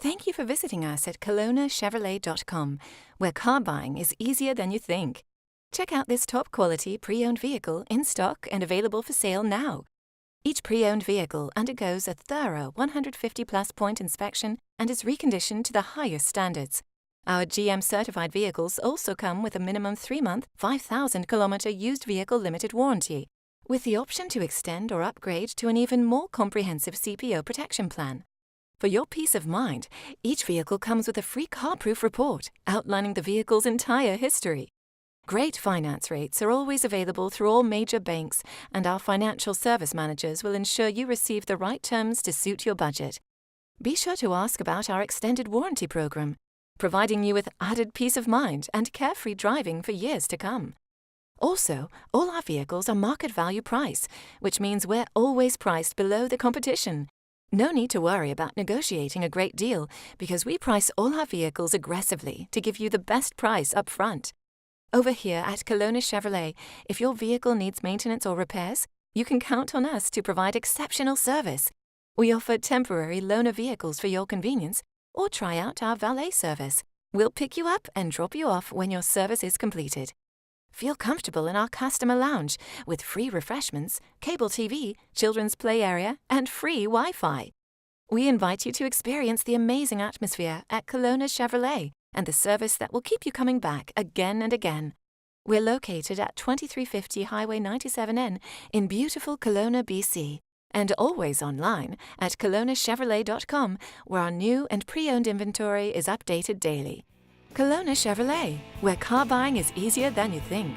Thank you for visiting us at KelownaChevrolet.com, where car buying is easier than you think. Check out this top-quality pre-owned vehicle in stock and available for sale now. Each pre-owned vehicle undergoes a thorough 150-plus point inspection and is reconditioned to the highest standards. Our GM-certified vehicles also come with a minimum 3-month, 5,000-kilometer used vehicle limited warranty, with the option to extend or upgrade to an even more comprehensive CPO protection plan. For your peace of mind, each vehicle comes with a free car-proof report outlining the vehicle's entire history. Great finance rates are always available through all major banks, and our financial service managers will ensure you receive the right terms to suit your budget. Be sure to ask about our extended warranty program, providing you with added peace of mind and carefree driving for years to come. Also, all our vehicles are market value price, which means we're always priced below the competition. No need to worry about negotiating a great deal, because we price all our vehicles aggressively to give you the best price up front. Over here at Kelowna Chevrolet, if your vehicle needs maintenance or repairs, you can count on us to provide exceptional service. We offer temporary loaner vehicles for your convenience, or try out our valet service. We'll pick you up and drop you off when your service is completed. Feel comfortable in our customer lounge with free refreshments, cable TV, children's play area, and free Wi-Fi. We invite you to experience the amazing atmosphere at Kelowna Chevrolet and the service that will keep you coming back again and again. We're located at 2350 Highway 97N in beautiful Kelowna, BC, and always online at KelownaChevrolet.com, where our new and pre-owned inventory is updated daily. Kelowna Chevrolet, where car buying is easier than you think.